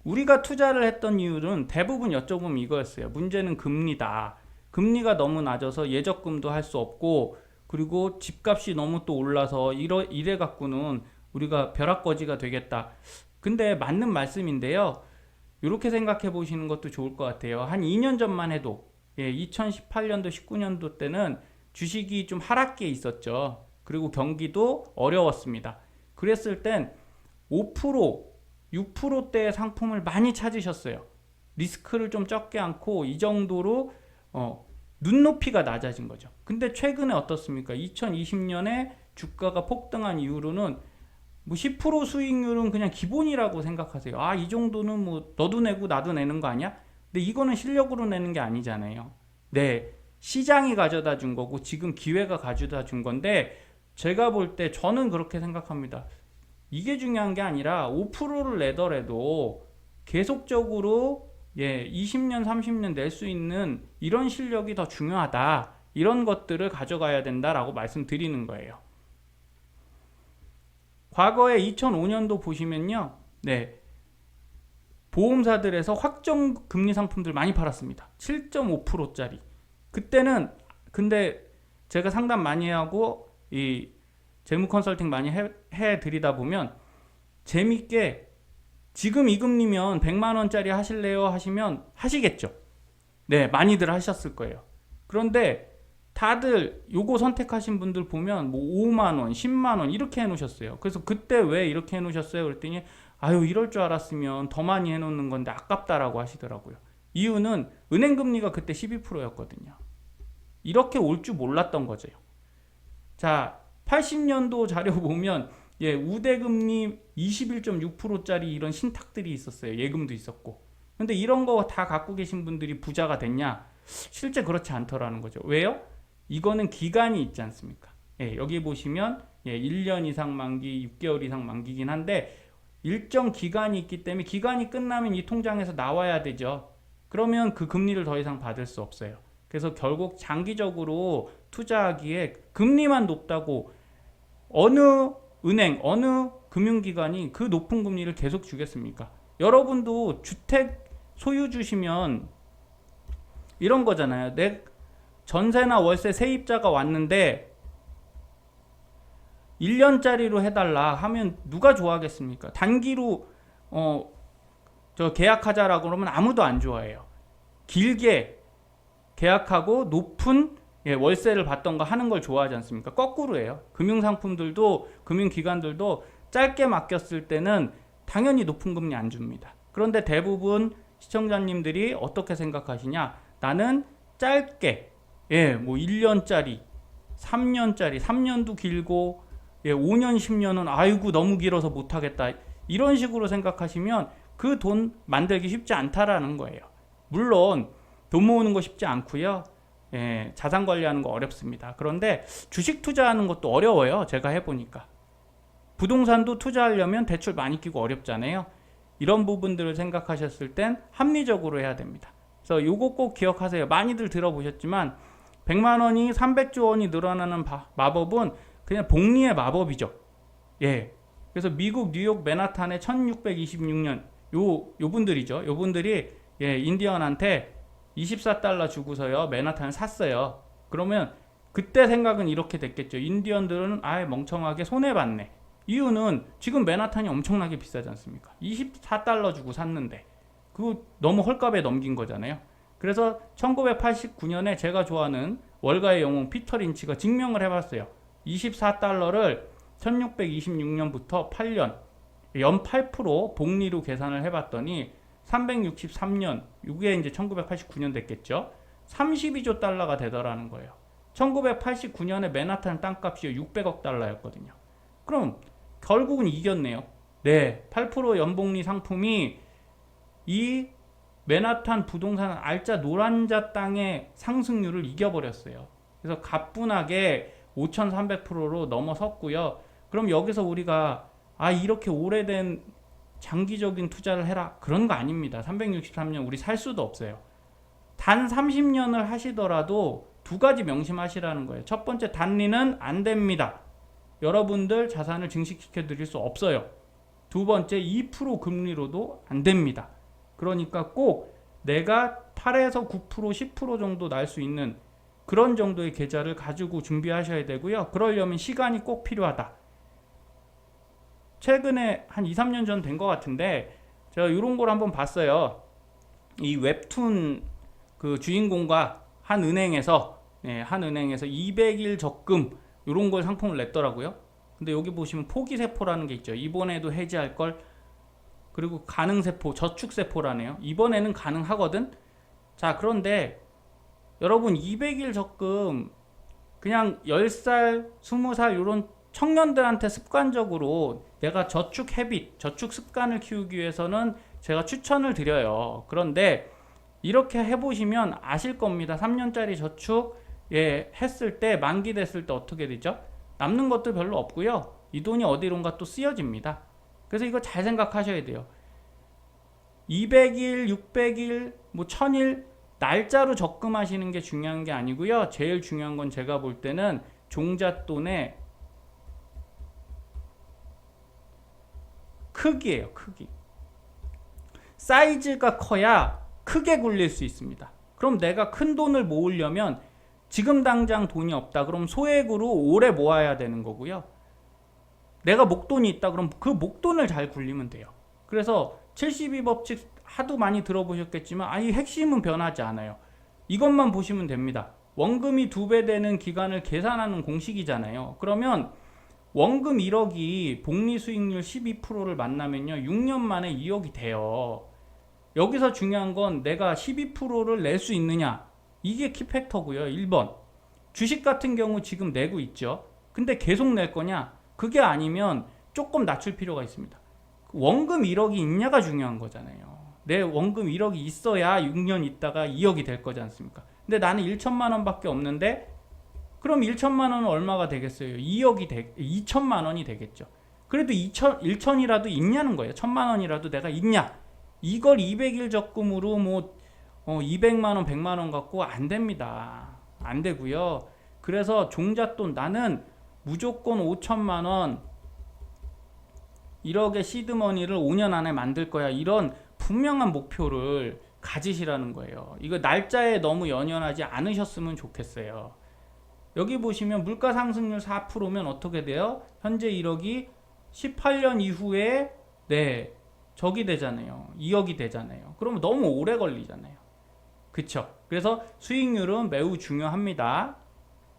우리가 투자를 했던 이유는 대부분 여쭤보면 이거였어요. 문제는 금리다. 금리가 너무 낮아서 예적금도 할 수 없고, 그리고 집값이 너무 또 올라서 이래 갖고는 우리가 벼락거지가 되겠다. 근데 맞는 말씀인데요. 이렇게 생각해 보시는 것도 좋을 것 같아요. 한 2년 전만 해도, 2018년도, 19년도 때는 주식이 좀 하락기에 있었죠. 그리고 경기도 어려웠습니다. 그랬을 땐 5%, 6%대의 상품을 많이 찾으셨어요. 리스크를 좀 적게 않고 이 정도로 눈높이가 낮아진 거죠. 근데 최근에 어떻습니까? 2020년에 주가가 폭등한 이후로는 뭐 10% 수익률은 그냥 기본이라고 생각하세요. 아, 이 정도는 뭐 너도 내고 나도 내는 거 아니야? 근데 이거는 실력으로 내는 게 아니잖아요. 네, 시장이 가져다 준 거고 지금 기회가 가져다 준 건데, 제가 볼 때 저는 그렇게 생각합니다. 이게 중요한 게 아니라 5%를 내더라도 계속적으로 20년, 30년 낼 수 있는 이런 실력이 더 중요하다. 이런 것들을 가져가야 된다라고 말씀드리는 거예요. 과거에 2005년도 보시면요. 네. 보험사들에서 확정 금리 상품들 많이 팔았습니다. 7.5%짜리. 그때는 근데 제가 상담 많이 하고 이 재무 컨설팅 많이 해 드리다 보면 재밌게 지금 이 금리면 100만 원짜리 하실래요 하시면 하시겠죠. 네, 많이들 하셨을 거예요. 그런데 다들 요거 선택하신 분들 보면 뭐 5만 원, 10만 원 이렇게 해 놓으셨어요. 그래서 그때 왜 이렇게 해 놓으셨어요? 그랬더니 아유, 이럴 줄 알았으면 더 많이 해 놓는 건데 아깝다라고 하시더라고요. 이유는 은행 금리가 그때 12%였거든요. 이렇게 올 줄 몰랐던 거죠. 자, 80년도 자료 보면 우대금리 21.6%짜리 이런 신탁들이 있었어요. 예금도 있었고. 근데 이런 거 다 갖고 계신 분들이 부자가 됐냐? 실제 그렇지 않더라는 거죠. 왜요? 이거는 기간이 있지 않습니까? 여기 보시면 1년 이상 만기, 6개월 이상 만기긴 한데 일정 기간이 있기 때문에 기간이 끝나면 이 통장에서 나와야 되죠. 그러면 그 금리를 더 이상 받을 수 없어요. 그래서 결국 장기적으로 투자하기에 금리만 높다고 어느 은행, 어느 금융기관이 그 높은 금리를 계속 주겠습니까? 여러분도 주택 소유 주시면 이런 거잖아요. 내 전세나 월세 세입자가 왔는데 1년짜리로 해달라 하면 누가 좋아하겠습니까? 단기로 저 계약하자라고 그러면 아무도 안 좋아해요. 길게 계약하고 높은 월세를 받던가 하는 걸 좋아하지 않습니까? 거꾸로예요. 금융상품들도 금융기관들도 짧게 맡겼을 때는 당연히 높은 금리 안 줍니다. 그런데 대부분 시청자님들이 어떻게 생각하시냐? 나는 짧게 뭐 1년짜리 3년짜리 3년도 길고 5년 10년은 아이고 너무 길어서 못하겠다 이런 식으로 생각하시면 그 돈 만들기 쉽지 않다라는 거예요. 물론 돈 모으는 거 쉽지 않고요. 자산 관리하는 거 어렵습니다. 그런데 주식 투자하는 것도 어려워요. 제가 해보니까. 부동산도 투자하려면 대출 많이 끼고 어렵잖아요. 이런 부분들을 생각하셨을 땐 합리적으로 해야 됩니다. 그래서 요거 꼭 기억하세요. 많이들 들어보셨지만 100만 원이 300조 원이 늘어나는 마법은 그냥 복리의 마법이죠. 그래서 미국 뉴욕 맨하탄의 1626년 요 분들이죠. 요 분들이 인디언한테 24달러 주고서요 맨하탄을 샀어요. 그러면 그때 생각은 이렇게 됐겠죠. 인디언들은 아예 멍청하게 손해봤네. 이유는 지금 맨하탄이 엄청나게 비싸지 않습니까? 24달러 주고 샀는데 그거 너무 헐값에 넘긴 거잖아요. 그래서 1989년에 제가 좋아하는 월가의 영웅 피터 린치가 증명을 해봤어요. 24달러를 1626년부터 8년 연 8% 복리로 계산을 해봤더니 363년, 이게 이제 1989년 됐겠죠. 32조 달러가 되더라는 거예요. 1989년에 맨하탄 땅값이 600억 달러였거든요. 그럼 결국은 이겼네요. 네, 8% 연복리 상품이 이 맨하탄 부동산 알짜 노란자 땅의 상승률을 이겨버렸어요. 그래서 가뿐하게 5,300%로 넘어섰고요. 그럼 여기서 우리가 이렇게 오래된 장기적인 투자를 해라 그런 거 아닙니다. 363년 우리 살 수도 없어요. 단 30년을 하시더라도 두 가지 명심하시라는 거예요. 첫 번째, 단리는 안 됩니다. 여러분들 자산을 증식시켜 드릴 수 없어요. 두 번째 2% 금리로도 안 됩니다. 그러니까 꼭 내가 8에서 9%, 10% 정도 날 수 있는 그런 정도의 계좌를 가지고 준비하셔야 되고요. 그러려면 시간이 꼭 필요하다. 최근에 한 2, 3년 전 된 것 같은데 제가 이런 걸 한번 봤어요. 이 웹툰 그 주인공과 한 은행에서 200일 적금 이런 걸 상품을 냈더라고요. 근데 여기 보시면 포기세포라는 게 있죠. 이번에도 해지할 걸. 그리고 가능세포, 저축세포라네요. 이번에는 가능하거든. 자, 그런데 여러분 200일 적금 그냥 10살, 20살 이런 청년들한테 습관적으로 내가 저축 헤빗, 저축 습관을 키우기 위해서는 제가 추천을 드려요. 그런데 이렇게 해보시면 아실 겁니다. 3년짜리 저축 했을 때 만기 됐을 때 어떻게 되죠? 남는 것도 별로 없고요. 이 돈이 어디론가 또 쓰여집니다. 그래서 이거 잘 생각하셔야 돼요. 200일, 600일, 뭐 1000일 날짜로 적금하시는 게 중요한 게 아니고요. 제일 중요한 건 제가 볼 때는 종잣돈의 크기예요. 크기. 사이즈가 커야 크게 굴릴 수 있습니다. 그럼 내가 큰 돈을 모으려면 지금 당장 돈이 없다. 그럼 소액으로 오래 모아야 되는 거고요. 내가 목돈이 있다. 그럼 그 목돈을 잘 굴리면 돼요. 그래서 72법칙 하도 많이 들어보셨겠지만 이 핵심은 변하지 않아요. 이것만 보시면 됩니다. 원금이 2배 되는 기간을 계산하는 공식이잖아요. 그러면 원금 1억이 복리 수익률 12%를 만나면요 6년 만에 2억이 돼요. 여기서 중요한 건 내가 12%를 낼 수 있느냐, 이게 키팩터고요. 1번 주식 같은 경우 지금 내고 있죠. 근데 계속 낼 거냐, 그게 아니면 조금 낮출 필요가 있습니다. 원금 1억이 있냐가 중요한 거잖아요. 내 원금 1억이 있어야 6년 있다가 2억이 될 거지 않습니까? 근데 나는 1천만 원밖에 없는데 그럼 1천만 원은 얼마가 되겠어요? 2천만 원이 되겠죠. 그래도 1천이라도 있냐는 거예요. 1천만 원이라도 내가 있냐? 이걸 200일 적금으로 200만 원, 100만 원 갖고 안 됩니다. 안 되고요. 그래서 종잣돈 나는 무조건 5천만 원 1억의 시드머니를 5년 안에 만들 거야. 이런 분명한 목표를 가지시라는 거예요. 이거 날짜에 너무 연연하지 않으셨으면 좋겠어요. 여기 보시면 물가 상승률 4%면 어떻게 돼요? 현재 1억이 18년 이후에 적이 되잖아요. 2억이 되잖아요. 그러면 너무 오래 걸리잖아요. 그쵸? 그래서 수익률은 매우 중요합니다.